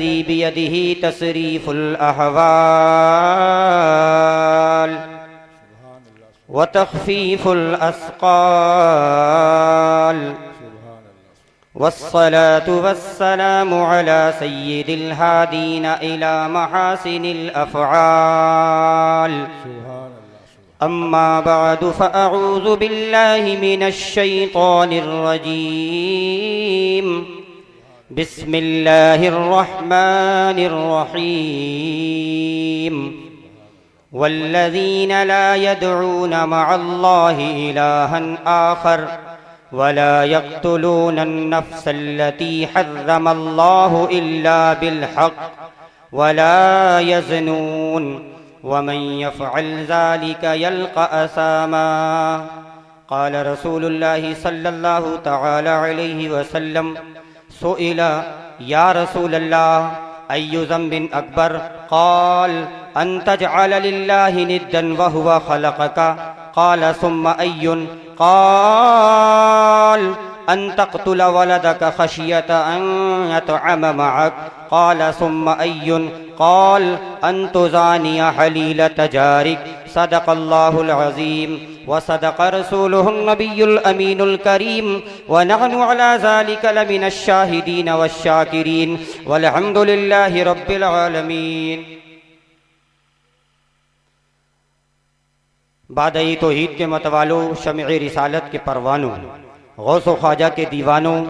الذي بيده تصريف الأحوال وتخفيف الأثقال، والصلاة والسلام على سيد الهادين إلى محاسن الأفعال. أما بعد، فأعوذ بالله من الشيطان الرجيم. بسم الله الرحمن الرحيم. والذين لا يدعون مع الله إلها آخر ولا يقتلون النفس التي حرم الله إلا بالحق ولا يزنون ومن يفعل ذلك يلقى أثاما. قال رسول الله صلى الله تعالى عليه وسلم: سئل يا رسول الله أي ذنب أكبر؟ قال: أن تجعل لله ندا وهو خلقك. قال: ثم أي؟ قال: أن تقتل ولدك خشية أن يطعم معك. قال: ثم أي؟ قال: أن تزاني حليلة جارك. صدق الله العظيم وصدق رسوله النبي الأمين الكريم، ونحن على ذلك لمن الشاهدين والشاكرين، والحمد لله رب العالمين. بادئی توحید کے متوالوں، شمع رسالت کے پروانوں، غوث و خواجہ کے دیوانوں،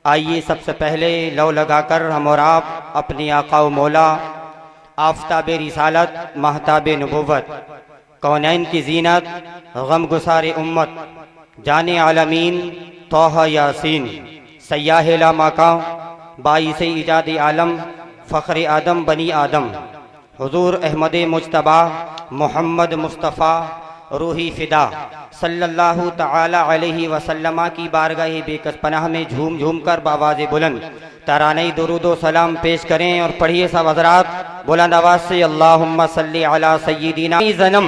آئیے سب سے پہلے لو لگا کر ہم اور آپ اپنی آقا و مولا آفتاب رسالت، مہتاب نبوت، کونین کی زینت، غم گسار امت، جان عالمین طہ یاسین، سیاہ لا ماکاں، باعث ایجاد عالم، فخر آدم بنی آدم، حضور احمد مجتبی محمد مصطفیٰ روحی فدا صلی اللہ تعالی علیہ وسلم کی بارگاہ بے کس پناہ میں جھوم جھوم کر بآواز بلند ترانہ درود و سلام پیش کریں اور پڑھیے سب حضرات بلند آواز سے: اللہم صلی علی سیدنا زنم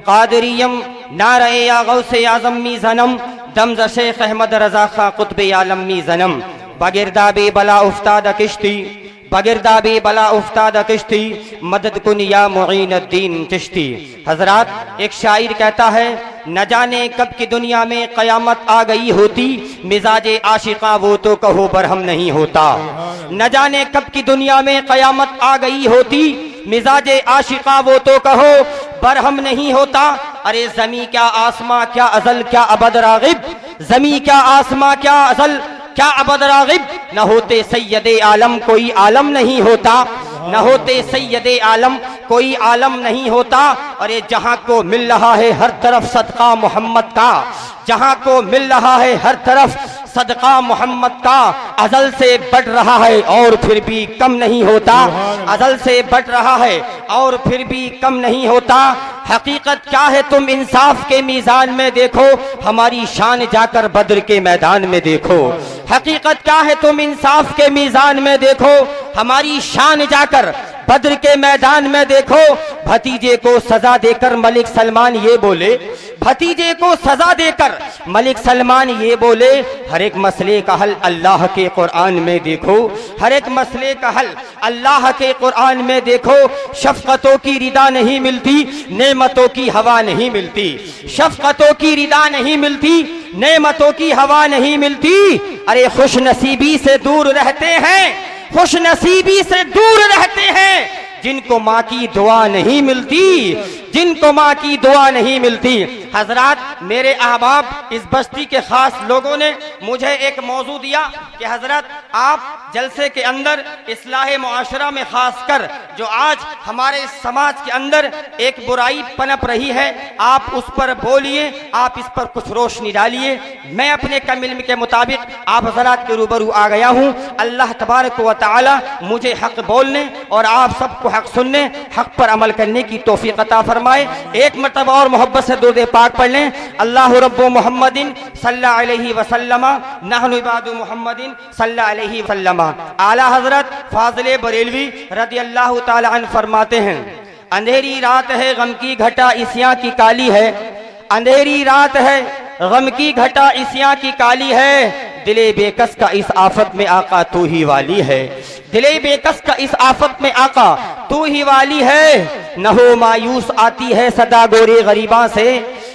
قادریم نعرہ یا غوث اعظم می زنم دمز شیخ احمد رضا خاں قطب عالم می زنم بگرداب بلا افتاد کشتی بگرداب بلا افتاد کشتی مدد کن یا معین الدین چشتی. حضرات، ایک شاعر کہتا ہے: نہ جانے کب کی دنیا میں قیامت آ گئی ہوتی، مزاج عاشقاں وہ تو کہو برہم نہیں ہوتا. نہ جانے کب کی دنیا میں قیامت آ گئی ہوتی، مزاج عاشقاں وہ تو کہو برہم نہیں ہوتا. ارے زمیں کیا آسماں کیا ازل کیا ابد راغب، زمیں کیا آسماں کیا ازل کیا ابد راغب، نہ ہوتے سید عالم کوئی عالم نہیں ہوتا، نہ ہوتے سید عالم کوئی عالم نہیں ہوتا. اور یہ جہاں کو مل رہا ہے ہر طرف صدقہ محمد کا، جہاں کو مل رہا ہے ہر طرف صدقہ محمد کا، ازل سے بڑھ رہا ہے اور پھر بھی کم نہیں ہوتا، ازل سے بڑھ رہا ہے اور پھر بھی کم نہیں ہوتا. حقیقت کیا ہے تم انصاف کے میزان میں دیکھو، ہماری شان جا کر بدر کے میدان میں دیکھو. حقیقت کیا ہے تم انصاف کے میزان میں دیکھو، ہماری شان جا کر بدر کے میدان میں دیکھو. بھتیجے کو سزا دے کر ملک سلمان یہ بولے، بھتیجے کو سزا دے کر ملک سلمان یہ بولے: ہر ایک مسئلے کا حل اللہ کے قرآن میں دیکھو، ہر ایک مسئلے کا حل اللہ کے قرآن میں دیکھو. شفقتوں کی ردا نہیں ملتی، نعمتوں کی ہوا نہیں ملتی، شفقتوں کی ردا نہیں ملتی، نعمتوں کی ہوا نہیں ملتی. ارے خوش نصیبی سے دور رہتے ہیں، خوش نصیبی سے دور رہتے ہیں جن کو ماں کی دعا نہیں ملتی، جن کو ماں کی دعا نہیں ملتی. حضرات، میرے احباب، اس بستی کے خاص لوگوں نے مجھے ایک موضوع دیا کہ حضرت آپ جلسے کے اندر اصلاح معاشرہ میں خاص کر جو آج ہمارے سماج کے اندر ایک برائی پنپ رہی ہے، آپ اس پر بولیے، آپ اس پر کچھ روشنی ڈالیے. میں اپنے کم علم کے مطابق آپ حضرات کے روبرو آ گیا ہوں. اللہ تبارک و تعالی مجھے حق بولنے اور آپ سب کو حق سننے، حق پر عمل کرنے کی توفیق عطا فرمائے. ایک مرتبہ اور محبت سے درود پاک پڑھ لیں: اللہ رب محمد صلی اللہ علیہ وسلم، نحن عباد محمد صلی اللہ علیہ وسلم. اعلیٰ حضرت فاضل بریلوی رضی اللہ تعالی عنہ فرماتے ہیں: اندھیری رات ہے غم کی گھٹا عیسیاں کی کالی ہے، اندھیری رات ہے غم کی گھٹا عیسیاں کی کالی ہے، دل بے کس کا اس آفت میں آقا تو ہی والی ہے، دل بے کس کا اس آفت میں آقا تو ہی والی ہے۔ نہ ہو مایوس آتی ہے صدا گورے غریباں سے،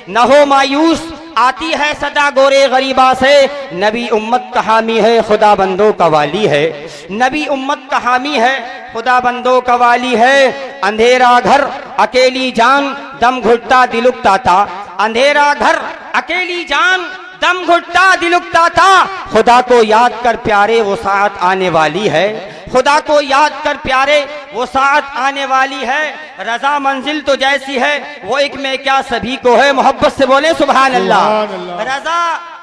نہ ہو مایوس آتی ہے صدا گورے غریباں سے، نبی امت کا حامی ہے خدا بندوں کا والی ہے، نبی امت کا حامی ہے خدا بندوں کا والی ہے۔ اندھیرا گھر اکیلی جان دم گھٹتا دل اکتا تھا، اندھیرا گھر اکیلی جان دم گھٹتا دل اکتا تھا، خدا کو یاد کر پیارے وہ ساعت آنے والی ہے، خدا کو یاد کر پیارے وہ ساعت آنے والی ہے۔ رضا منزل تو جیسی ہے وہ ایک میں کیا سبھی کو ہے، محبت سے بولے سبحان اللہ۔ رضا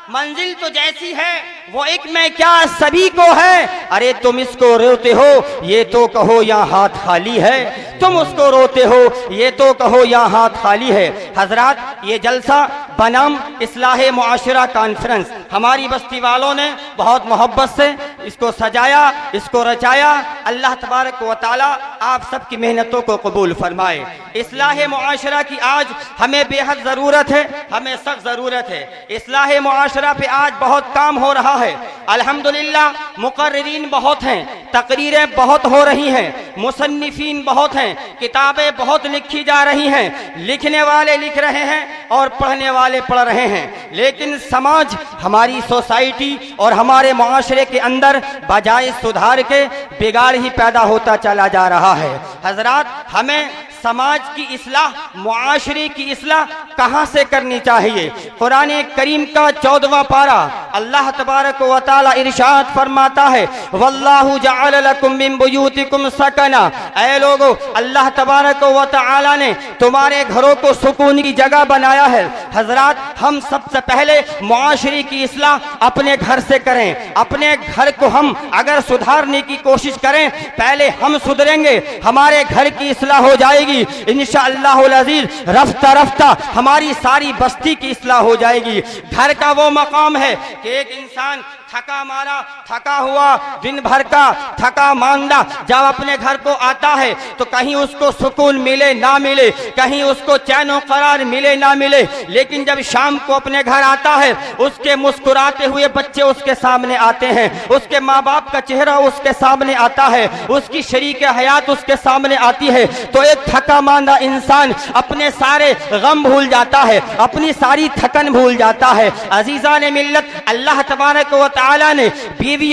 منزل تو جیسی ہے وہ ایک میں کیا سبھی کو ہے، ارے تم اس کو روتے ہو یہ تو کہو یہاں ہاتھ خالی ہے، تم اس کو روتے ہو یہ تو کہو یہاں ہاتھ خالی ہے۔ حضرات یہ جلسہ بنام اصلاح معاشرہ کانفرنس ہماری بستی والوں نے بہت محبت سے اس کو سجایا، اس کو رچایا، اللہ تبارک و تعالی آپ سب کی محنتوں کو قبول فرمائے۔ اصلاح معاشرہ کی آج ہمیں بے حد ضرورت ہے، ہمیں سخت ضرورت ہے۔ اصلاح معاشرہ پہ آج بہت کام ہو رہا ہے، الحمدللہ مقررین بہت ہیں، تقریریں بہت ہو رہی ہیں، مصنفین بہت ہیں، کتابیں بہت لکھی جا رہی ہیں، لکھنے والے لکھ رہے ہیں اور پڑھنے والے پڑھ رہے ہیں، لیکن سماج ہماری سوسائٹی اور ہمارے معاشرے کے اندر بجائے سدھار کے بگاڑ ہی پیدا ہوتا چلا جا رہا ہے۔ حضرات ہمیں سماج کی اصلاح، معاشرے کی اصلاح کہاں سے کرنی چاہیے؟ قرآن کریم کا 14واں پارہ اللہ تبارک و تعالی ارشاد فرماتا ہے واللہ جعل لکم من بیوتکم سکنا، اے لوگو اللہ تبارک و تعالی نے تمہارے گھروں کو سکون کی جگہ بنایا ہے۔ حضرات ہم سب سے پہلے معاشرے کی اصلاح اپنے گھر سے کریں، اپنے گھر کو ہم اگر سدھارنے کی کوشش کریں، پہلے ہم سدھریں گے ہمارے گھر کی اصلاح ہو جائے گی انشاءاللہ العزیز، رفتہ رفتہ ہماری ساری بستی کی اصلاح ہو جائے گی۔ گھر کا وہ مقام ہے کہ ایک انسان تھکا مارا، تھکا ہوا، دن بھر کا تھکا ماندہ جب اپنے گھر کو آتا ہے تو کہیں اس کو سکون ملے نہ ملے، کہیں اس کو چین و قرار ملے نہ ملے، لیکن جب شام کو اپنے گھر آتا ہے اس کے مسکراتے ہوئے بچے اس کے سامنے آتے ہیں، اس کے ماں باپ کا چہرہ اس کے سامنے آتا ہے، اس کی شریک حیات اس کے سامنے آتی ہے، تو ایک تھکا ماندہ انسان اپنے سارے غم بھول جاتا ہے، اپنی ساری تھکن بھول جاتا ہے۔ عزیزان ملت، اللہ تبارک و تعالی نے بیوی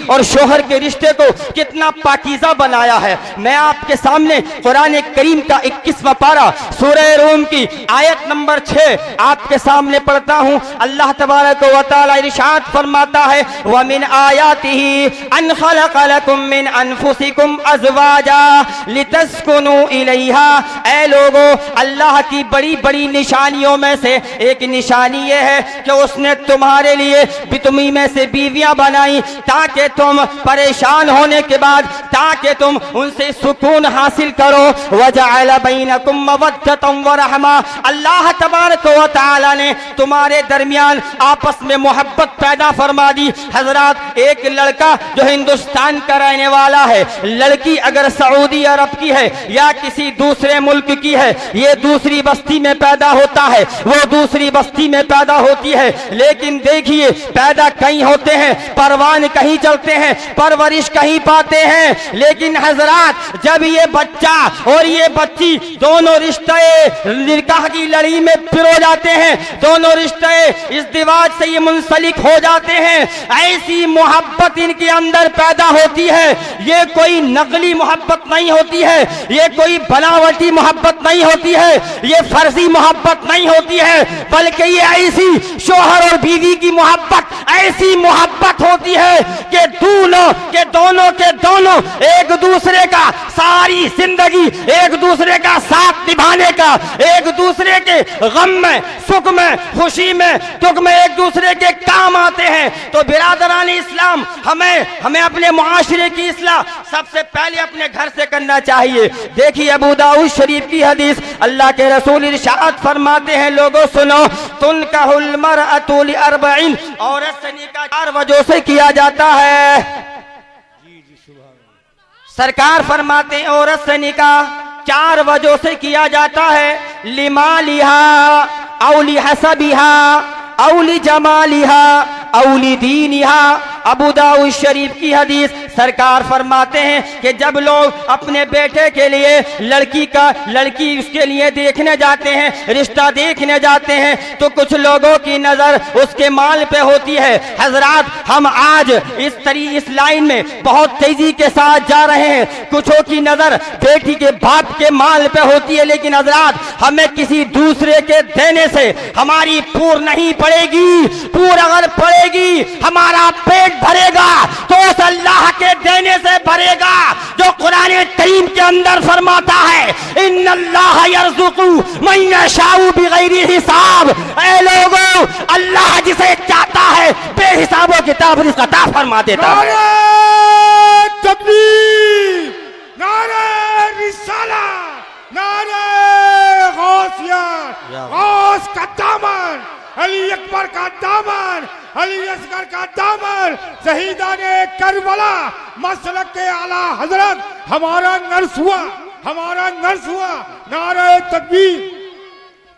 اور شوہر کے رشتے کو کتنا پاکیزہ بنایا ہے۔ میں آپ کے سامنے قرآن کریم کا 21واں پارہ سورہ روم کی آیت نمبر 6 آپ کے سامنے پڑھتا ہوں۔ اللہ تبارک و تعالی ارشاد فرماتا ہے وَمِنْ آيَاتِهِ أَنْ خَلَقَ لَكُم مِّنْ أَنفُسِكُمْ أَزْوَاجًا لِتَسْكُنُوا إِلَيْهَا، اے لوگو اللہ کی بڑی بڑی نشانیوں میں سے ایک نشانی یہ ہے کہ اس نے تمہارے لیے تمہیں میں سے بیویاں بنائی تاکہ تم پریشان ہونے کے بعد تاکہ تم ان سے سکون حاصل کرو۔ وَجَعَلَ بَيْنَكُمْ مَوَدَّةً وَرَحْمَةً، اللہ تبارک و تعالی نے تمہارے درمیان آپس میں محبت پیدا فرما دی۔ حضرات ایک لڑکا جو ہندوستان کا رہنے والا ہے، لڑکی اگر سعودی عرب کی ہے یا کسی دوسرے ملک کی ہے، یہ دوسری بستی میں پیدا ہوتا ہے، وہ دوسری بستی میں پیدا ہوتی ہے، لیکن دیکھیے پیدا کہیں ہوتے ہیں، پروان کہیں چلتے ہیں، پرورش کہیں پاتے ہیں، لیکن حضرات جب یہ بچہ اور یہ بچی دونوں رشتے نکاح کی لڑی میں پرو جاتے ہیں، دونوں رشتے ازدواج سے یہ منسلک ہو جاتے ہیں، ایسی محبت ان کے اندر پیدا ہوتی ہے۔ یہ کوئی نقلی محبت نہیں ہوتی ہے، یہ کوئی بناوٹی محبت نہیں ہوتی ہے، یہ فرضی محبت نہیں ہوتی ہے، بلکہ یہ ایسی شوہر اور بیوی کی محبت ایسی محبت ہوتی ہے کہ دونوں ایک دوسرے کا ساری زندگی ایک دوسرے کا ساتھ نبھانے کا، ایک دوسرے کے غم میں، سکھ میں، خوشی میں، دکھ میں ایک دوسرے کے کام آتے ہیں۔ تو برادران اسلام ہمیں اپنے معاشرے کی اصلاح سب سے پہلے اپنے گھر سے کرنا چاہیے۔ دیکھیے ابو داؤد شریف کی حدیث، اللہ کے رسول ارشاد فرماتے ہیں لوگوں سنو، تنکح المرأۃ لأربع، عورت سے نکاح 4 وجہ سے کیا جاتا ہے۔ سرکار فرماتے ہیں عورت سے نکاح 4 وجہ سے کیا جاتا ہے، لمالہا او لحسبہا او لجمالہا اولی دینہا، ابو داؤد شریف کی حدیث، سرکار فرماتے ہیں کہ جب لوگ اپنے بیٹے کے لیے لڑکی اس کے لیے دیکھنے جاتے ہیں، رشتہ دیکھنے جاتے ہیں، تو کچھ لوگوں کی نظر اس کے مال پہ ہوتی ہے۔ حضرات، ہم آج اس لائن میں بہت تیزی کے ساتھ جا رہے ہیں، کچھوں کی نظر بیٹی کے باپ کے مال پہ ہوتی ہے، لیکن حضرات ہمیں کسی دوسرے کے دینے سے ہماری پور نہیں پڑے گی۔ پور اگر پڑے گی ہمارا پیٹ بھرے گا تو اس اللہ کے دینے سے بھرے گا جو قرآن کریم کے اندر فرماتا ہے ان اللہ یرزق من یشاء بغیر حساب۔ اے لوگوں، اللہ جسے چاہتا ہے بے حساب و کتاب رزق عطا فرما دیتا ہے۔ نعرہ تکبیر، نعرہ رسالت، نعرہ غوثیہ، غوث کا دامن، علی اکبر کا دامن، علی اصغر کا دامن، شہیدان کربلا، مسلک کے اعلیٰ حضرت ہمارا نرس ہوا، ہمارا نرس ہوا۔ نعرہ تکبیر۔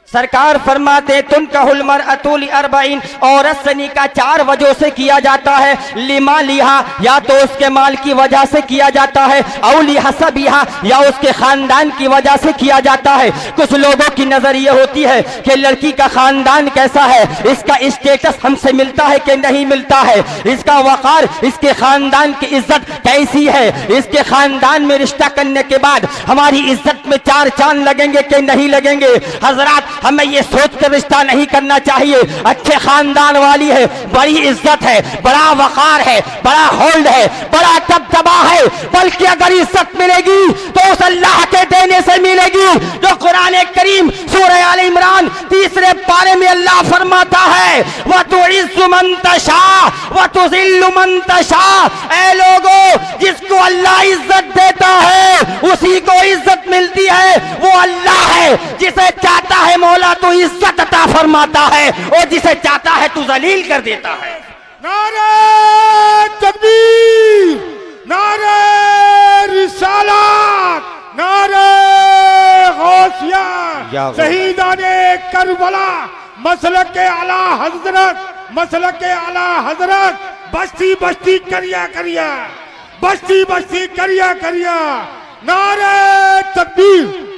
سرکار فرماتے تنکح المرأۃ لاربعین، عورت سے نکاح 4 وجہ سے کیا جاتا ہے۔ لمالہا، یا تو اس کے مال کی وجہ سے کیا جاتا ہے، او لحسبہا، یا اس کے خاندان کی وجہ سے کیا جاتا ہے۔ کچھ لوگوں کی نظر یہ ہوتی ہے کہ لڑکی کا خاندان کیسا ہے، اس کا اسٹیٹس ہم سے ملتا ہے کہ نہیں ملتا ہے، اس کا وقار، اس کے خاندان کی عزت کیسی ہے، اس کے خاندان میں رشتہ کرنے کے بعد ہماری عزت میں 4 چاند لگیں گے کہ نہیں لگیں گے۔ حضرات، ہمیں یہ سوچ کر رشتہ نہیں کرنا چاہیے اچھے خاندان والی ہے، بڑی عزت ہے، بڑا وقار ہے، بڑا ہولڈ ہے، بڑا دبدبا ہے، بلکہ اگر عزت ملے گی تو اس اللہ کے دینے سے ملے گی جو قرآن کریم سورہ آل عمران 3 پارے میں اللہ فرماتا ہے وَتُعِزُّ مَن تَشَاءُ وَتُذِلُّ مَن تَشَاءُ۔ اے لوگوں، جس کو اللہ عزت دیتا ہے اسی کو عزت ملتی ہے، وہ اللہ ہے، جسے چاہتا ہے مولا تو عزت عطا فرماتا ہے اور جسے چاہتا ہے تو ذلیل کر دیتا ہے۔ نعرہ تکبیر، نعرہ رسالت، نعرہ غوثیہ، شہیدان کربلا، مسلک کے اعلیٰ حضرت، مسلک کے اعلیٰ حضرت، بستی بستی کریا کریا، بستی بستی کریا کریا۔ نعرہ تکبیر۔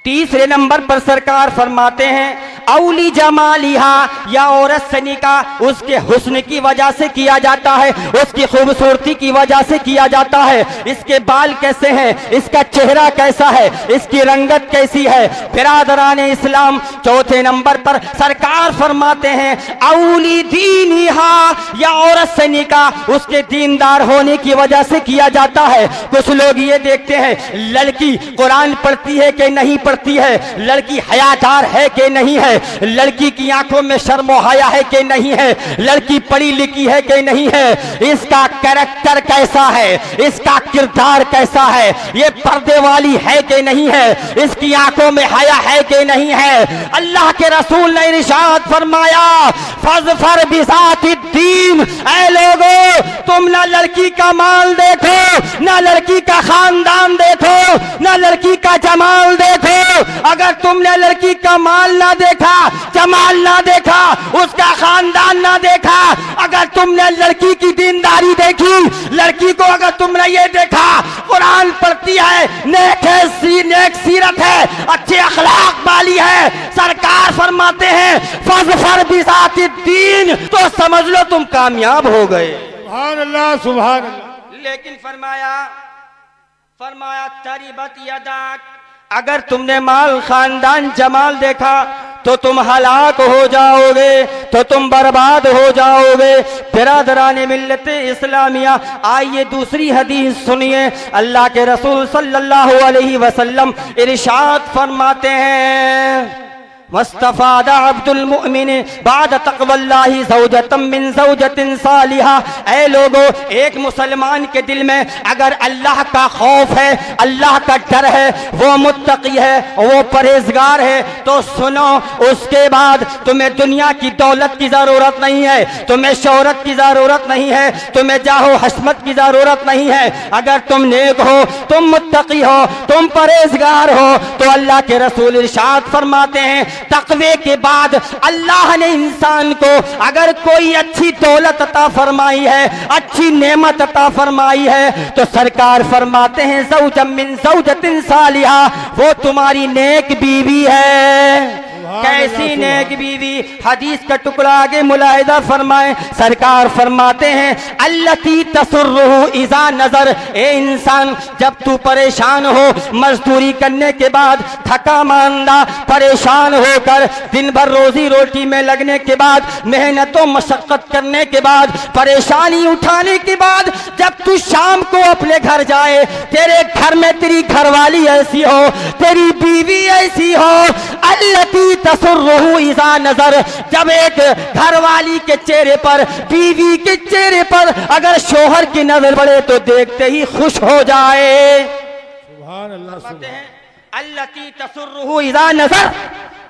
3 نمبر پر سرکار فرماتے ہیں اولی جمالہا، یا عورت سے نکاح اس کے حسن کی وجہ سے کیا جاتا ہے، اس کی خوبصورتی کی وجہ سے کیا جاتا ہے، اس کے بال کیسے ہیں، اس کا چہرہ کیسا ہے، اس کی رنگت کیسی ہے۔ برادران اسلام، 4 نمبر پر سرکار فرماتے ہیں اولی دینہا، یا عورت سے نکاح اس کے دیندار ہونے کی وجہ سے کیا جاتا ہے۔ کچھ لوگ یہ دیکھتے ہیں لڑکی قرآن پڑھتی ہے کہ نہیں پڑھتی ہے، لڑکی حیادار ہے کہ نہیں ہے، لڑکی کی آنکھوں میں شرم و حیا ہے کہ نہیں ہے، لڑکی پڑھی لکھی ہے کہ نہیں ہے، اس کا کریکٹر کیسا ہے، اس کا کردار کیسا ہے، یہ پردے والی ہے کہ نہیں ہے، اس کی آنکھوں میں حیا ہے کہ نہیں ہے۔ اللہ کے رسول نے ارشاد فرمایا فاظفر بذات الدین۔ اے لوگوں، تم نہ لڑکی کا مال دیکھو، نہ لڑکی کا خاندان دیکھو، نہ لڑکی کا جمال دیکھو۔ اگر تم نے لڑکی کا مال نہ دیکھا، جمال نہ دیکھا، اس کا خاندان نہ دیکھا، اگر تم نے لڑکی کی دینداری دیکھی، لڑکی کو اگر تم نے یہ دیکھا قرآن پڑھتی ہے، نیک سیرت ہے، اچھے اخلاق والی ہے، سرکار فرماتے ہیں فاظفر بذات الدین، تو سمجھ لو تم کامیاب ہو گئے۔ سبحان اللہ، سبحان اللہ۔ لیکن فرمایا تریبت یداک، اگر تم نے مال، خاندان، جمال دیکھا تو تم ہلاک ہو جاؤ گے، تو تم برباد ہو جاؤ گے۔ برادران ملت اسلامیہ، آئیے دوسری حدیث سنیے، اللہ کے رسول صلی اللہ علیہ وسلم ارشاد فرماتے ہیں واستفاد عبد المؤمن بعد تقوی اللہ زوجۃ من زوجۃ صالحہ۔ اے لوگو، ایک مسلمان کے دل میں اگر اللہ کا خوف ہے، اللہ کا ڈر ہے، وہ متقی ہے، وہ پرہیزگار ہے، تو سنو، اس کے بعد تمہیں دنیا کی دولت کی ضرورت نہیں ہے، تمہیں شہرت کی ضرورت نہیں ہے، تمہیں جاہ و حشمت کی ضرورت نہیں ہے۔ اگر تم نیک ہو، تم متقی ہو، تم پرہیزگار ہو، تو اللہ کے رسول ارشاد فرماتے ہیں تقوی کے بعد اللہ نے انسان کو اگر کوئی اچھی دولت عطا فرمائی ہے، اچھی نعمت عطا فرمائی ہے، تو سرکار فرماتے ہیں زوجا من زوجۃ صالحہ، وہ تمہاری نیک بیوی ہے۔ کیسی نیک بیوی؟ حدیث کا ٹکڑا آگے ملاحظہ فرمائیں، سرکار فرماتے ہیں التی تسرہ اذا نظر، اے انسان جب تو پریشان ہو، مزدوری کرنے کے بعد تھکا ماندہ پریشان ہو کر دن بھر روزی روٹی میں لگنے کے بعد محنت و مشقت کرنے کے بعد پریشانی اٹھانے کے بعد جب تو شام کو اپنے گھر جائے، تیرے گھر میں تیری گھر والی ایسی ہو، تیری بیوی ایسی ہو، التی تسرہ اذا نظر، جب ایک گھر والی کے چہرے پر، بیوی کے چہرے پر اگر شوہر کی نظر پڑے تو دیکھتے ہی خوش ہو جائے۔ سبحان اللہ سبحان التی تسرہ اذا نظر،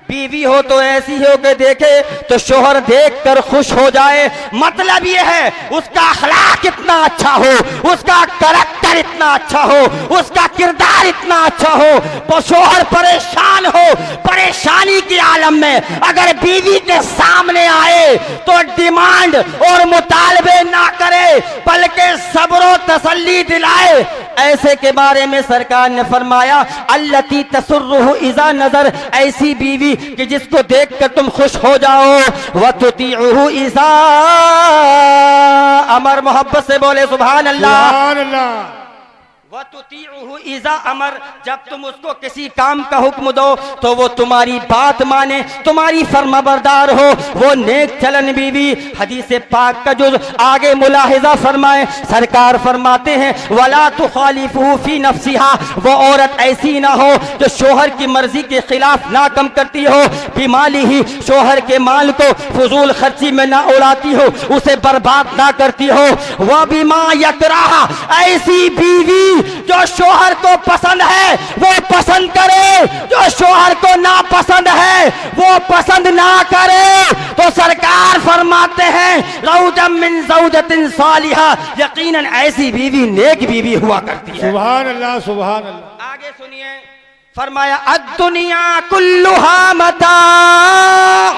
بیوی ہو تو ایسی ہو کہ دیکھے تو شوہر دیکھ کر خوش ہو جائے۔ مطلب یہ ہے اس کا اخلاق اتنا اچھا ہو، اس کا کریکٹر اتنا اچھا ہو، اس کا کردار اتنا اچھا ہو، تو شوہر پریشان ہو، پریشانی کے عالم میں اگر بیوی کے سامنے آئے تو ڈیمانڈ اور مطالبے نہ کرے بلکہ صبر و تسلی دلائے۔ ایسے کے بارے میں سرکار نے فرمایا التی تسرہ اذا نظر، ایسی بیوی کہ جس کو دیکھ کر تم خوش ہو جاؤ۔ وتطیعہ اذا امر، محبت سے بولے سبحان اللہ۔ سبحان اللہ۔ وَتُطِيعُهُ اِذَا امر، جب تم اس کو کسی کام کا حکم دو تو وہ تمہاری بات مانے، تمہاری فرما بردار ہو، وہ نیک چلن بیوی۔ حدیث پاک کا جز آگے ملاحظہ فرمائیں، سرکار فرماتے ہیں وَلَا تُخَالِفُهُ فِي نَفْسِهَا، وہ عورت ایسی نہ ہو جو شوہر کی مرضی کے خلاف نہ کم کرتی ہو، بِمَالِهِ، شوہر کے مال کو فضول خرچی میں نہ اڑاتی ہو، اسے برباد نہ کرتی ہو، وَبِمَا يَكْرَهُ، ایسی بیوی جو شوہر کو پسند ہے وہ پسند کرے، جو شوہر کو ناپسند ہے وہ پسند نہ کرے۔ تو سرکار فرماتے ہیں زوجا من زوجۃ صالحہ، یقیناً ایسی بیوی نیک بیوی ہوا کرتی ہے۔ سبحان اللہ سبحان اللہ۔ آگے سنیے، فرمایا الدنیا کلھا متاع،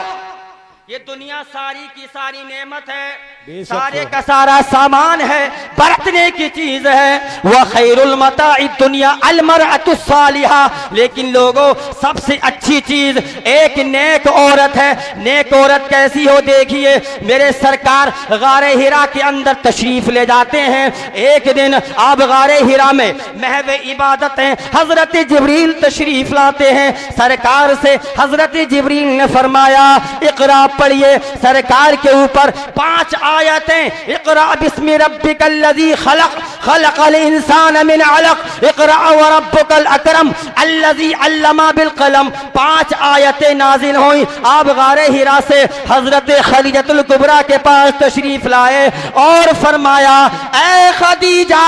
یہ دنیا ساری کی ساری نعمت ہے، سارے کا سارا سامان ہے، برتنے کی چیز ہے۔ وخیر المتاع الدنیا المرأة الصالحہ، لیکن لوگوں سب سے اچھی چیز ایک نیک عورت ہے۔ نیک عورت کیسی ہو دیکھیے، میرے سرکار غار حرا کے اندر تشریف لے جاتے ہیں۔ ایک دن آپ غار حرا میں محو عبادت ہیں، حضرت جبریل تشریف لاتے ہیں۔ سرکار سے حضرت جبریل نے فرمایا اقرا پڑھیے۔ سرکار کے اوپر 5 آیتیں، اقرا بسم ربک الذی خلق، خلق الانسان من علق، اقرا وربک الاکرم الذی علم بالقلم، 5 آیتیں نازل ہوئیں۔ آپ غار حرا سے حضرت خدیجہ الکبریٰ کے پاس تشریف لائے اور فرمایا اے خدیجہ،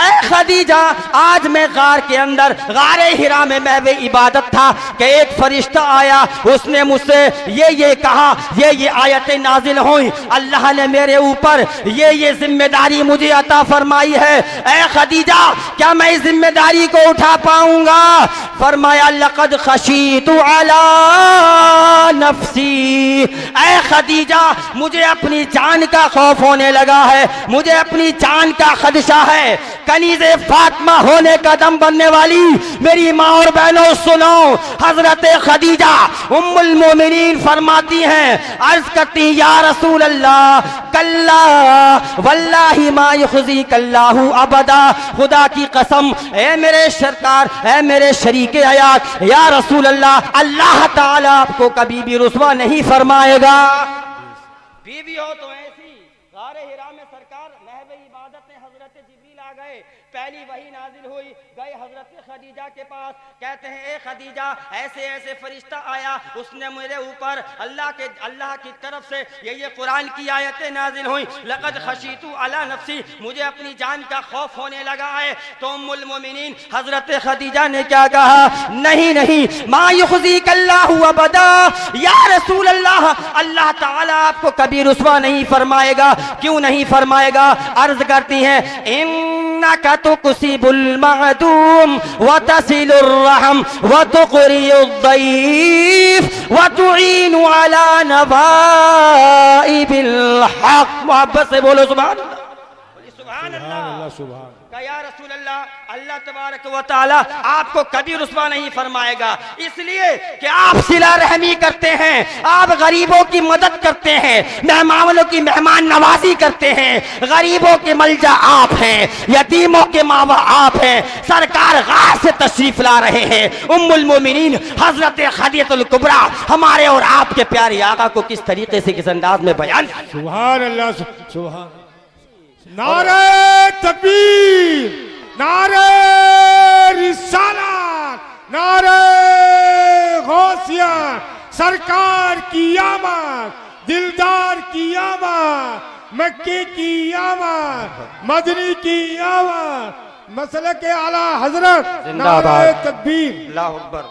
اے خدیجہ، آج میں غار کے اندر غار حرا میں محو عبادت تھا کہ ایک فرشتہ آیا، اس نے مجھ سے یہ کہا، یہ آیتیں نازل ہوئیں، اللہ نے میرے اوپر یہ ذمہ داری مجھے عطا فرمائی ہے، اے خدیجہ کیا میں اس ذمہ داری کو اٹھا پاؤں گا؟ فرمایا لقد خشیت علی نفسی، اے خدیجہ مجھے اپنی جان کا خوف ہونے لگا ہے، مجھے اپنی جان کا خدشہ ہے۔ کنیز فاطمہ ہونے کا دم بننے والی میری ماں اور بہنوں سنو، حضرت خدیجہ ام المومنین فرماتی ہیں، عرض کرتی یا رسول اللہ کلا واللہ ما یخزیک اللہ ابدا، خدا کی قسم اے میرے سرکار، اے میرے شریک حیات، یا رسول اللہ، اللہ تعالیٰ آپ کو کبھی بھی رسوا نہیں فرمائے گا۔ بیوی ہو تو ایسی، غار حرا میں سرکار محو عبادت میں حضرت جبریل آ گئے، پہلی وحی نازل ہوئی، گئے حضرت خدیجہ کے پاس، کہتے ہیں اے خدیجہ ایسے ایسے فرشتہ آیا، اس نے میرے اوپر اللہ کی طرف سے یہ قرآن کی آیتیں نازل ہوئیں، لقد خشیت علی نفسی، مجھے اپنی جان کا خوف ہونے لگا ہے۔ تو ام المومنین حضرت خدیجہ نے کیا کہا، نہیں نہیں، ما یخزیک اللہ ابدا، یا رسول اللہ، اللہ تعالیٰ آپ کو کبھی رسوا نہیں فرمائے گا۔ کیوں نہیں فرمائے گا؟ عرض کرتی ہیں إنك تكسب المعدوم وتصل الرحم وتقري الضيف وتعين على نوائب الحق. محبت سے بولو سبحان اللہ. سبحان اللہ. سبحان کہ یا رسول اللہ, اللہ تبارک و تعالی آپ کو کبھی رسوا نہیں فرمائے گا, اس لیے کہ آپ صلہ رحمی کرتے ہیں, آپ غریبوں کی مدد کرتے ہیں, مہمانوں کی مہمان نوازی کرتے ہیں. غریبوں کے ملجا آپ ہیں, یتیموں کے ماں باپ آپ ہیں. سرکار غار سے تشریف لا رہے ہیں. ام المومنین حضرت خدیجہ الکبریٰ ہمارے اور آپ کے پیارے آقا کو کس طریقے سے, کس انداز میں بیان. سبحان اللہ. سبحان. نعرہ تکبیر, نعرہ رسالت, نعرہ غوثیہ, سرکار کی آمد, دلدار کی آمد, مکی کی آمد, مدنی کی آمد, مسلک اعلی حضرت, نعرہ تکبیر. اللہ اکبر.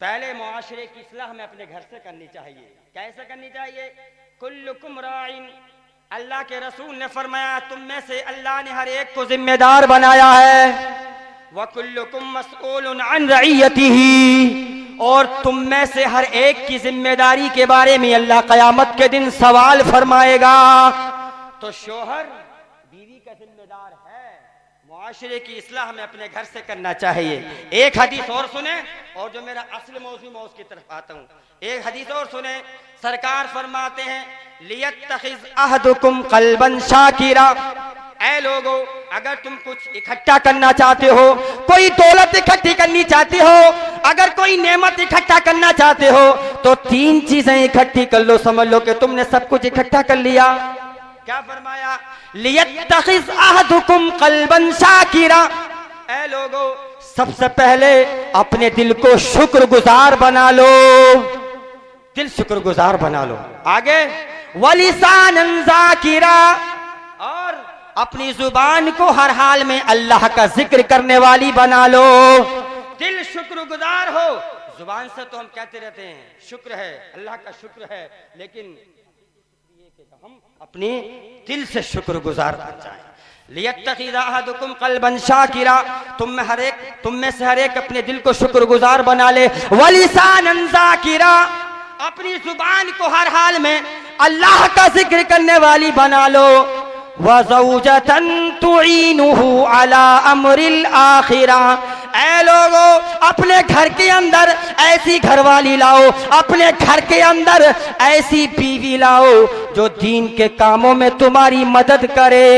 پہلے معاشرے کی اصلاح ہمیں اپنے گھر سے کرنی چاہیے. کیسے کرنی چاہیے؟ کلکم راعٍ, اللہ کے رسول نے فرمایا تم میں سے اللہ نے ہر ایک کو ذمہ دار بنایا ہے. وَكُلُّكُمْ مَسْئُولٌ عَنْ رَعِيَّتِهِ, اور تم میں سے ہر ایک کی ذمہ داری کے بارے میں اللہ قیامت کے دن سوال فرمائے گا. تو شوہر بیوی کا ذمہ دار ہے. معاشرے کی اصلاح ہمیں اپنے گھر سے کرنا چاہیے. ایک حدیث اور سنیں, اور جو میرا اصل موضوع میں اس کی طرف آتا ہوں. ایک حدیث اور سنیں. سرکار فرماتے ہیں لیتخذ احدکم قلبا شاکرا, اے لوگو اگر تم کچھ اکٹھا کرنا چاہتے ہو, کوئی دولت اکٹھی کرنی چاہتے ہو, اگر کوئی نعمت اکٹھا کرنا چاہتے ہو, تو 3 چیزیں اکٹھی کر لو. سمجھ لو کہ تم نے سب کچھ اکٹھا کر لیا. کیا فرمایا؟ لیتخذ احدکم قلبا شاکرا, اے لوگو سب سے پہلے اپنے دل کو شکر گزار بنا لو. دل شکر گزار بنا لو. آگے وَلِسَانًا ذَاكِرًا, اور اپنی زبان کو ہر حال میں اللہ کا ذکر کرنے والی بنا لو. دل شکر گزار ہو. زبان سے تو ہم کہتے رہتے ہیں شکر ہے, اللہ کا شکر ہے, لیکن ہم اپنے دل سے شکر گزار بن جائیں. لیتخذ احدکم قلبا شاکرا, تم میں سے ہر ایک اپنے دل کو شکر گزار بنا لے. وَلِسَانًا ذَاكِرًا, اپنی زبان کو ہر حال میں اللہ کا ذکر کرنے والی بنا لو. وَزَوْجَةً تُعِينُهُ عَلَىٰ أَمْرِ الْآخِرَةِ, اے لوگو اپنے گھر کے اندر ایسی گھر والی لاؤ, اپنے گھر کے اندر ایسی بیوی لاؤ جو دین کے کاموں میں تمہاری مدد کرے.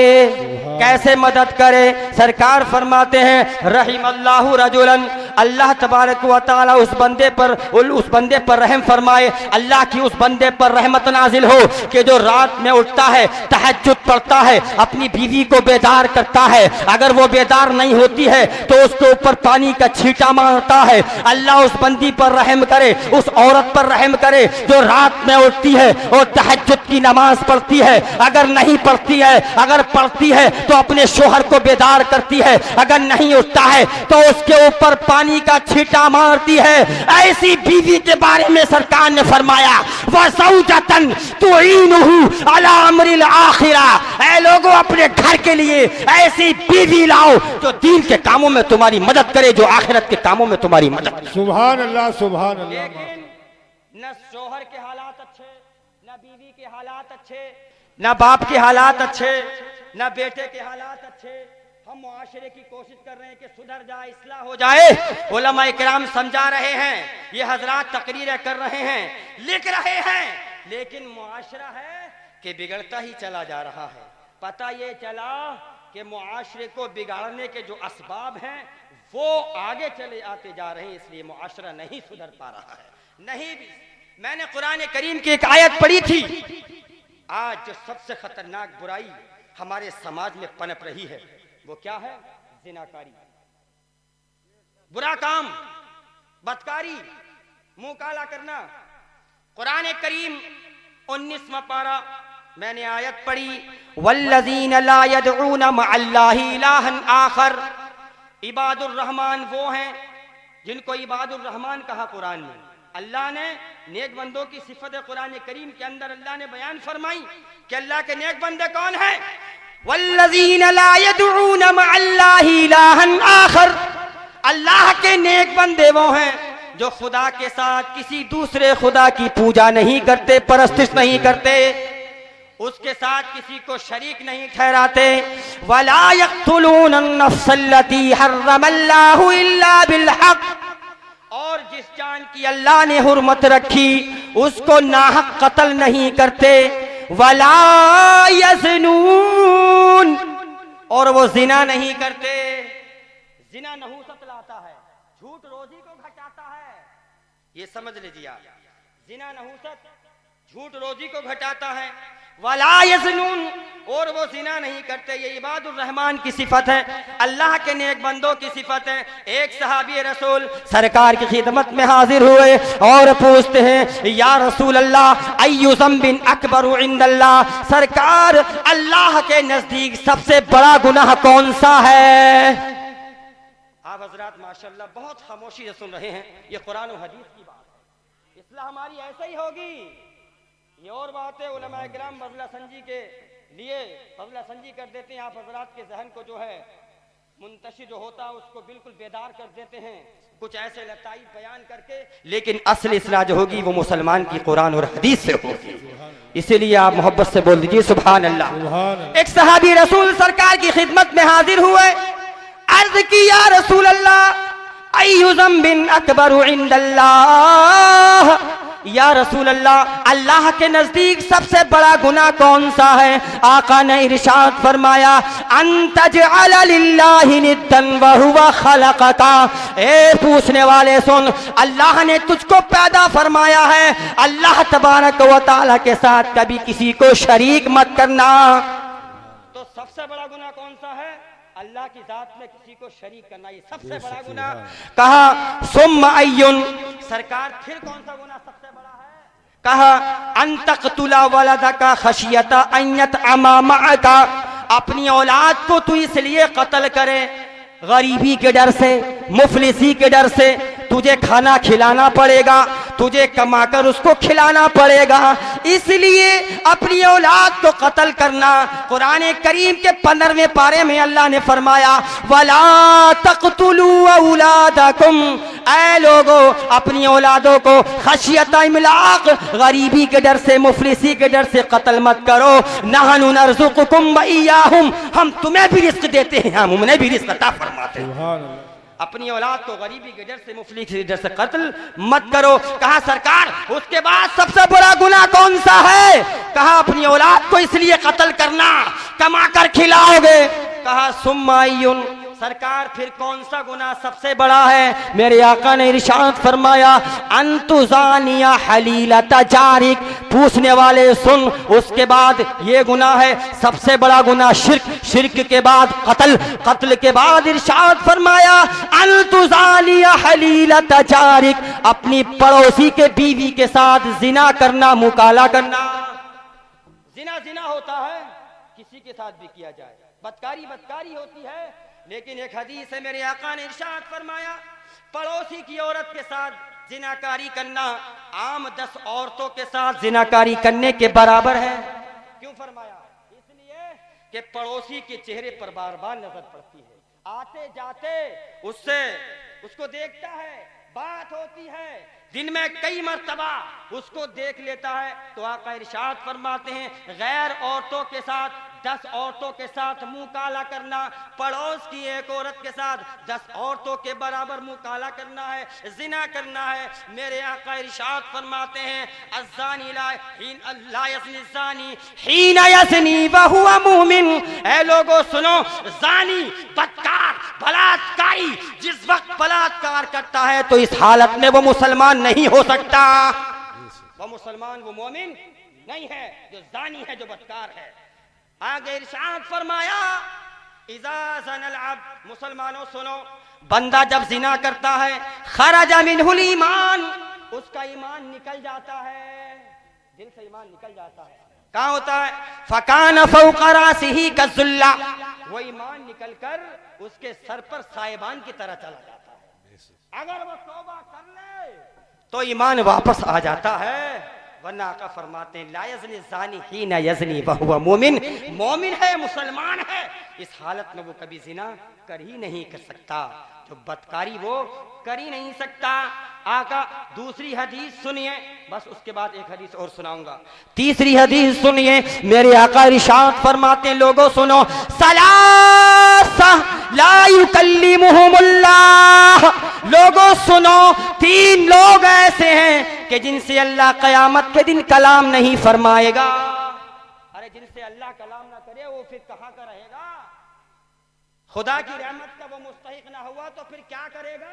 کیسے مدد کرے؟ سرکار فرماتے ہیں رحم اللہ رجلاً, اللہ تبارک و تعالی اس بندے پر رحم فرمائے, اللہ کی اس بندے پر رحمت نازل ہو کہ جو رات میں اٹھتا ہے, تہجد پڑھتا ہے, اپنی بیوی کو بیدار کرتا ہے. اگر وہ بیدار نہیں ہوتی ہے تو اس کے اوپر پانی کا چھینٹا مارتا ہے. اللہ اس بندی پر رحم کرے, اس عورت پر رحم کرے جو رات میں اٹھتی ہے اور تہجد کی نماز پڑھتی ہے. اگر نہیں پڑھتی ہے, اگر پڑھتی ہے تو اپنے شوہر کو بیدار کرتی ہے, اگر نہیں اٹھتا ہے تو اس کے اوپر پانی کا چھینٹا مارتی ہے. ایسی بیوی کے بارے میں سرکار نے فرمایا وَزَوْجَةً تُعِينُهُ عَلَىٰ أَمْرِ الْآخِرَةِ, اے لوگوں اپنے گھر کے لیے ایسی بیوی لاؤ جو دین کے کاموں میں تمہاری مدد کرے, جو آخرت کے کاموں میں تمہاری مدد کرے. سبحان اللہ. سبحان اللہ. لیکن نہ شوہر کے حالات اچھے, نہ بیوی کے حالات اچھے, نہ باپ کے حالات اچھے, نہ بیٹے کے حالات اچھے. ہم معاشرے کی کوشش کر رہے ہیں کہ سدھر جائے, اصلاح ہو جائے. علماء کرام سمجھا رہے ہیں, یہ حضرات تقریریں کر رہے ہیں, لکھ رہے ہیں, لیکن معاشرہ ہے کہ بگڑتا ہی چلا جا رہا ہے. پتہ یہ چلا کہ معاشرے کو بگاڑنے کے جو اسباب ہیں وہ آگے چلے آتے جا رہے ہیں, اس لیے معاشرہ نہیں سدھر پا رہا ہے. نہیں بھی میں نے قرآن کریم کی ایک آیت پڑھی تھی, آج جو سب سے خطرناک برائی ہمارے سماج میں پنپ رہی ہے وہ کیا ہے؟ زناکاری, برا کام, بدکاری, منہ کالا کرنا. قرآن کریم 19واں پارہ میں نے آیت پڑھی والذین لا يدعون مع اللہ الہا آخر. عباد الرحمن وہ ہیں جن کو عباد الرحمن کہا قرآن میں. اللہ نے نیک بندوں کی صفت قرآن کریم کے اندر اللہ نے بیان فرمائی کہ اللہ کے نیک بندے کون ہیں؟ والذین لا يدعون مع اللہ الہا آخر، اللہ کے نیک بندے وہ ہیں جو خدا کے ساتھ کسی دوسرے خدا کی پوجا نہیں کرتے، پرستش نہیں کرتے، اس کے ساتھ کسی کو شریک نہیں ٹھہراتے۔ وَلَا يَقْتُلُونَ النَّفْسَ الَّتِي حَرَّمَ اللَّهُ إِلَّا بِالْحَقِّ، اور جس جان کی اللہ نے حرمت رکھی اس کو ناحق قتل نہیں کرتے۔ وَلَا يَزْنُونَ، اور وہ زنا نہیں کرتے۔ زنا نحوست لاتا ہے، جھوٹ روزی کو گھٹاتا ہے، یہ سمجھ لیجیے آپ، زنا نحوست جھوٹ روزی کو گھٹاتا ہے۔ وَلَا يَزْنُونَ، اور وہ زنا نہیں کرتے۔ یہ عباد الرحمن کی صفت ہے، اللہ کے نیک بندوں کی صفت ہے۔ ایک صحابی رسول سرکار کی خدمت میں حاضر ہوئے اور پوچھتے ہیں یا رسول اللہ ای ذنب اکبر عند اللہ، سرکار اللہ کے نزدیک سب سے بڑا گناہ کون سا ہے؟ آپ حضرات ماشاءاللہ بہت خاموشی سے سن رہے ہیں، یہ قرآن و حدیث کی بات ہے، اصلاح ہماری ایسے ہی ہوگی۔ یہ اور بات ہے، علماء کرام فضلہ سنجی کے لیے فضلہ سنجی کر دیتے ہیں، آپ حضرات کے ذہن کو جو ہے منتشر جو ہوتا ہے اس کو بالکل بیدار کر دیتے ہیں کچھ ایسے لطائف بیان کر کے، لیکن اصل اصلاح جو ہوگی وہ مسلمان کی قرآن اور حدیث سے ہوگی۔ اسی لیے آپ محبت سے بول دیجئے سبحان اللہ۔ ایک صحابی رسول سرکار کی خدمت میں حاضر ہوئے، عرض کی یا رسول اللہ ای ذنب اکبر عند اللہ، یا رسول اللہ اللہ کے نزدیک سب سے بڑا گناہ کون سا ہے؟ آقا نے ارشاد فرمایا ان تجعل للہ ندا وہو خلقک، اے پوچھنے والے سن، اللہ نے تجھ کو پیدا فرمایا ہے، اللہ تبارک و تعالی کے ساتھ کبھی کسی کو شریک مت کرنا۔ تو سب سے بڑا گناہ کون سا ہے؟ اللہ کی ذات میں کسی کو شریک کرنا، یہ سب سے بڑا گناہ۔ کہا ثم ایون، سرکار پھر کون سا گناہ سب سے بڑا ہے؟ کہا ان تقتل ولدک خشیۃ ان یطعم معک، اپنی اولاد کو تو اس لیے قتل کرے غریبی کے ڈر سے، مفلسی کے ڈر سے، تجھے کھانا کھلانا پڑے گا، تجھے کما کر اس کو کھلانا پڑے گا، اس لیے اپنی اولاد کو قتل کرنا۔ قرآن کریم کے 15ویں پارے میں اللہ نے فرمایا وَلَا تَقْتُلُوا أَوْلَادَكُمْ، اے لوگو اپنی اولادوں کو خشیت املاق، غریبی کے ڈر سے، مفلسی کے ڈر سے قتل مت کرو۔ نَحْنُ نَرْزُقُكُمْ وَإِيَّاهُمْ، ہم تمہیں بھی رزق دیتے ہیں، ہم انہیں بھی رزق عطا فرماتے ہیں۔ اپنی اولاد کو غریبی کے ڈر سے، مفلسی کے ڈر سے قتل مت کرو۔ کہا سرکار اس کے بعد سب سے بڑا گناہ کون سا ہے؟ کہا اپنی اولاد کو اس لیے قتل کرنا، کما کر کھلاؤ گے۔ کہا ثم ایون، سرکار پھر کون سا گناہ سب سے بڑا ہے؟ میرے آقا نے ارشاد فرمایا ان تزانی حلیلۃ جارک، پوچھنے والے سن، اس کے بعد یہ گناہ ہے سب سے بڑا گناہ شرک، شرک کے بعد قتل، قتل کے بعد ارشاد فرمایا ان تزانی حلیلۃ جارک، اپنی پڑوسی کے بیوی کے ساتھ زنا کرنا، مکالہ کرنا۔ زنا زنا ہوتا ہے، کسی کے ساتھ بھی کیا جائے، بدکاری بدکاری ہوتی ہے، لیکن ایک حدیث ہے میرے آقا نے ارشاد فرمایا پڑوسی کی عورت کے ساتھ زناکاری کرنا عام 10 عورتوں کے ساتھ زناکاری کرنے کے برابر ہے۔ کیوں فرمایا؟ اس لیے کہ پڑوسی کے چہرے پر بار بار نظر پڑتی ہے، آتے جاتے اس کو دیکھتا ہے، بات ہوتی ہے، دن میں کئی مرتبہ اس کو دیکھ لیتا ہے، تو آقا ارشاد فرماتے ہیں غیر عورتوں کے ساتھ 10 عورتوں کے ساتھ مکالہ کرنا، پڑوس کی ایک عورت کے ساتھ 10 عورتوں کے برابر مکالہ کرنا ہے، زنا کرنا ہے۔ میرے آقا ارشاد فرماتے ہیں الزانی لا یزنی الزانی حین یزنی وہو مومن، اے لوگوں سنو، زانی بدکار بلااتکاری جس وقت بلااتکار کرتا ہے تو اس حالت میں وہ مسلمان نہیں ہو سکتا، وہ مسلمان، وہ مومن نہیں ہے جو زانی ہے، جو بدکار ہے۔ آگے ارشاد فرمایا اذا زنى العبد، مسلمانوں سنو، بندہ جب زنا کرتا ہے خرج منہ الایمان، اس کا ایمان نکل جاتا ہے، دل سے ایمان نکل جاتا ہے، کہاں ہوتا ہے؟ فکان فوق راسہ کالظلہ، وہ ایمان نکل کر اس کے سر پر سائبان کی طرح چلا جاتا ہے۔ اگر وہ توبہ کر لے تو ایمان واپس آ جاتا ہے، ورنہ آقا فرماتے ہیں لا یزنی الزانی حین یزنی وہو مومن، مومن ہے، مسلمان ہے، اس حالت میں وہ کبھی زنا کر ہی نہیں کر سکتا، جو بدکاری وہ کر ہی نہیں سکتا۔ آقا دوسری حدیث سنیے، بس اس کے بعد ایک حدیث اور سناؤں گا۔ تیسری حدیث سنیے، میرے آقا ارشاد فرماتے ہیں لوگوں سنو، ثلاثہ لا یکلمہم اللہ، لوگوں سنو، تین لوگ ایسے ہیں کہ جن سے اللہ قیامت کے دن کلام نہیں فرمائے گا۔ ارے جن سے اللہ کلام نہ کرے وہ پھر کہاں کا رہے گا؟ خدا کی رحمت کا وہ مستحق نہ ہوا تو پھر کیا کرے گا؟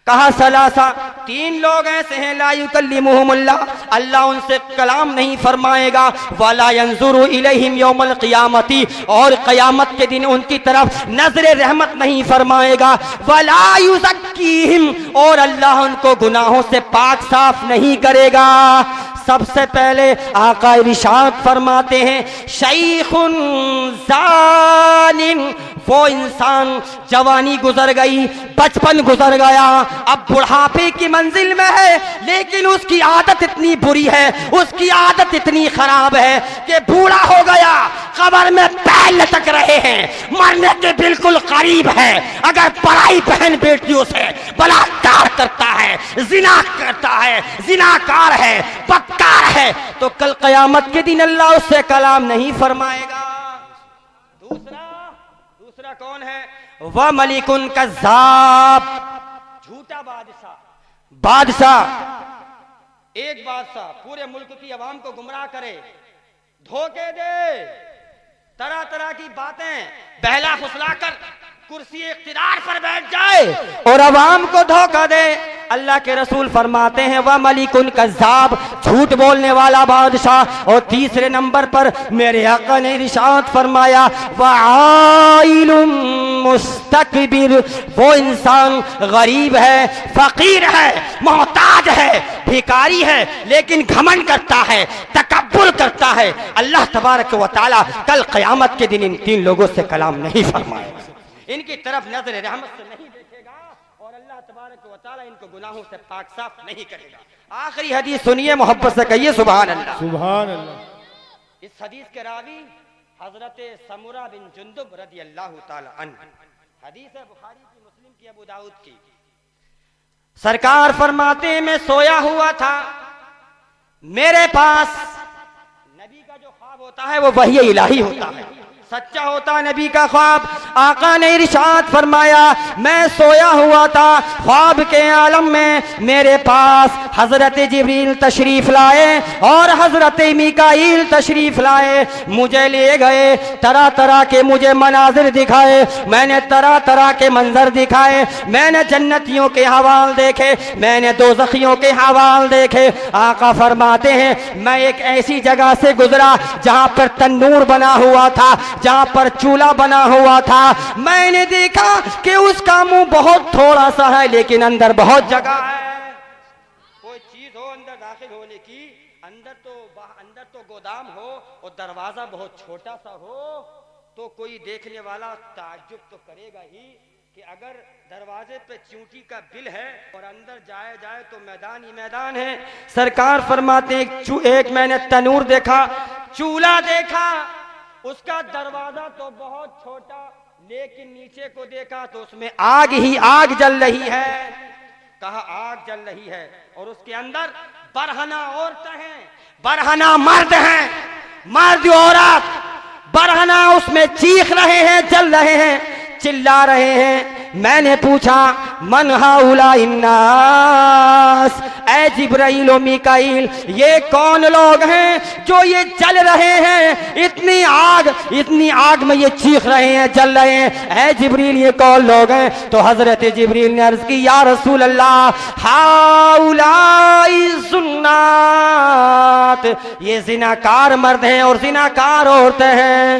کہا ثلاثہ، تین لوگ ایسے ہیں لا یکلمہم اللہ، اللہ ان سے کلام نہیں فرمائے گا، ولا ينظر الیہم یوم القیامت، اور قیامت کے دن ان کی طرف نظر رحمت نہیں فرمائے گا، ولا یزکیہم، اور اللہ ان کو گناہوں سے پاک صاف نہیں کرے گا۔ سب سے پہلے آقا ارشاد فرماتے ہیں شیخ ظالم، وہ انسان جوانی گزر گئی، بچپن گزر گیا، اب بڑھاپے کی منزل میں ہے، لیکن اس کی عادت اتنی بری ہے، اس کی عادت اتنی خراب ہے کہ بوڑھا ہو گیا، قبر میں پیر لٹک رہے ہیں، مرنے کے بالکل قریب ہے، اگر پرائی بہن بیٹیوں سے بلاکار کرتا ہے، زنا کرتا ہے، زناکار ہے، بدکار ہے، تو کل قیامت کے دن اللہ اس سے کلام نہیں فرمائے گا۔ دوسرا کون ہے؟ وَمَلِكٌ كَذَّابٌ، جھوٹا بادشاہ۔ بادشاہ، ایک بادشاہ پورے ملک کی عوام کو گمراہ کرے، دھوکے دے، طرح طرح کی باتیں بہلا پھسلا کر کرسی اقتدار پر بیٹھ جائے اور عوام کو دھوکہ دے۔ اللہ کے رسول فرماتے ہیں وَمَلِكٌ كَذَّابٌ، جھوٹ بولنے والا بادشاہ۔ اور تیسرے نمبر پر میرے آقا نے ارشاد فرمایا وَعَائِلٌ مُسْتَكْبِرٌ، وہ انسان غریب ہے، فقیر ہے، محتاج ہے، بھکاری ہے، لیکن گھمنڈ کرتا ہے، تکبر کرتا ہے۔ اللہ تبارک و تعالی کل قیامت کے دن ان تین لوگوں سے کلام نہیں فرمائے گا، ان کی طرف نظر رحمت سے نہیں دیکھے گا، اور اللہ تبارک و تعالی ان کو گناہوں سے پاک صاف نہیں کرے گا۔ آخری حدیث سنیے، محبت سے کہیے سبحان اللہ۔ سبحان اللہ۔ اس حدیث کے راوی حضرت سمرہ بن جندب رضی اللہ تعالی عنہ، حدیث ہے بخاری کی، مسلم کی، ابو داؤد کی۔ سرکار فرماتے ہیں میں سویا ہوا تھا، میرے پاس نبی کا جو خواب ہوتا ہے وہ وحی الہی ہوتا ہے، سچا ہوتا نبی کا خواب۔ آقا نے ارشاد فرمایا میں سویا ہوا تھا، خواب کے عالم میں میرے پاس حضرت جبریل تشریف لائے اور حضرت میکائیل تشریف لائے، مجھے لے گئے، طرح طرح کے مجھے مناظر دکھائے، میں نے طرح طرح کے منظر دکھائے، میں نے جنتیوں کے حوال دیکھے، میں نے دوزخیوں کے حوال دیکھے۔ آقا فرماتے ہیں میں ایک ایسی جگہ سے گزرا جہاں پر تنور بنا ہوا تھا، جہاں پر چولہا بنا ہوا تھا، میں نے دیکھا کہ اس کا منہ بہت تھوڑا سا ہے لیکن اندر بہت جگہ ہے۔ کوئی چیز ہو اندر داخل ہونے کی، اندر تو گودام ہو اور دروازہ بہت چھوٹا سا ہو تو کوئی دیکھنے والا تعجب تو کرے گا ہی کہ اگر دروازے پہ چونٹی کا بل ہے اور اندر جائے تو میدان ہی میدان ہے۔ سرکار فرماتے ہیں ایک میں نے تنور دیکھا، چولہا دیکھا، اس کا دروازہ تو بہت چھوٹا لیکن نیچے کو دیکھا تو اس میں آگ ہی آگ جل رہی ہے۔ کہا آگ جل رہی ہے اور اس کے اندر برہنہ عورتیں ہیں، برہنہ مرد ہیں، مرد عورت برہنہ اس میں چیخ رہے ہیں، جل رہے ہیں، چلا رہے ہیں۔ میں نے پوچھا من ہؤلاء الناس، اے جبرائیل و میکائیل یہ کون لوگ ہیں جو یہ جل رہے ہیں، اتنی آگ میں یہ چیخ رہے ہیں، جل رہے ہیں، اے جبریل یہ کون لوگ ہیں؟ تو حضرت جبریل نے عرض کی یا رسول اللہ ہؤلاء الزنات، یہ زناکار مرد ہیں اور زناکار عورتیں ہیں۔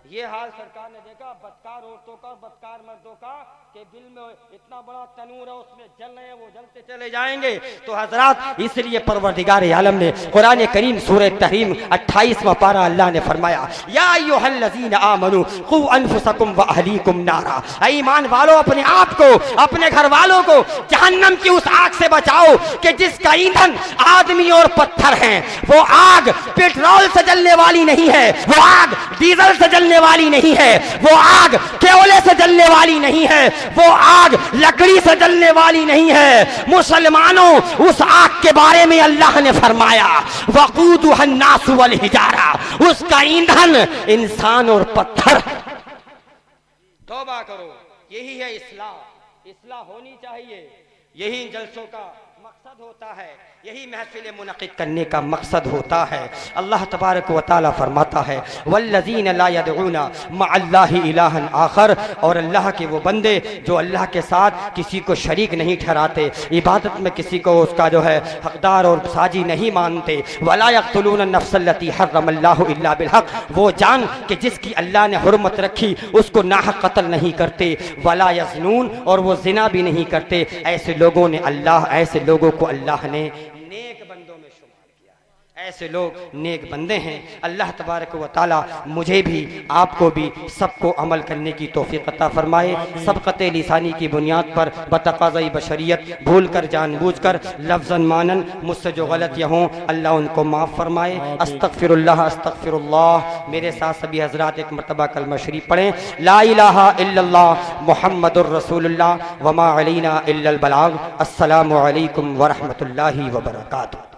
یہ حال سرکار نے دیکھا بدکار عورتوں کا، بدکار مردوں کا، کہ دل میں اتنا اتنا بڑا تنور ہے اس میں جل رہے ہیں وہ جلتے چلے جائیں گے. تو حضرات اس لیے پروردگار عالم نے قرآن کریم سورہ تحریم 28واں پارہ اللہ نے فرمایا یا ایھا الذین آمنوا قوا انفسکم واہلیکم نارا. اے ایمان والو اپنے آپ کو اپنے گھر والوں کو جہنم کی اس آگ سے بچاؤ کہ جس کا ایندھن آدمی اور پتھر ہیں. وہ آگ پیٹرول سے جلنے والی نہیں ہے, وہ آگ ڈیزل سے جلنے والی نہیں ہے, وہ آگ کیولے سے جلنے والی نہیں ہے, وہ آگ لکڑی سے جلنے والی نہیں ہے. مسلمانوں اس آگ کے بارے میں اللہ نے فرمایا وقودها الناس والحجارہ, اس کا ایندھن انسان اور پتھر. توبہ کرو, یہی ہے اصلاح. اصلاح ہونی چاہیے, یہی جلسوں کا مقصد ہوتا ہے, یہی محفل منعقد کرنے کا مقصد ہوتا ہے. اللہ تبارک و تعالی فرماتا ہے والذین لا يدعون مع اللہ الہا آخر, اور اللہ کے وہ بندے جو اللہ کے ساتھ کسی کو شریک نہیں ٹھہراتے, عبادت میں کسی کو اس کا جو ہے حقدار اور ساجی نہیں مانتے. ولا يقتلون النفس التي حرم اللہ الا بالحق, وہ جان کہ جس کی اللہ نے حرمت رکھی اس کو ناحق قتل نہیں کرتے. ولا يزنون, اور وہ زنا بھی نہیں کرتے. ایسے لوگوں کو اللہ نے نیک بندوں میں شمار کیا ہے. ایسے لوگ نیک بندے ہیں. اللہ تبارک و تعالی مجھے بھی آپ کو بھی سب کو عمل کرنے کی توفیق عطا فرمائے. سبقت لسانی کی بنیاد پر بتقاضۂ بشریت بھول کر جان بوجھ کر لفظاً مانن مجھ سے جو غلطیاں ہوں اللہ ان کو معاف فرمائے. استغفر اللہ. میرے ساتھ سبھی حضرات ایک مرتبہ کلمہ شریف پڑھیں. لا الہ الا اللہ محمد الرسول اللہ وما علینا الا البلاغ. السلام علیکم ورحمۃ اللہ وبرکاتہ.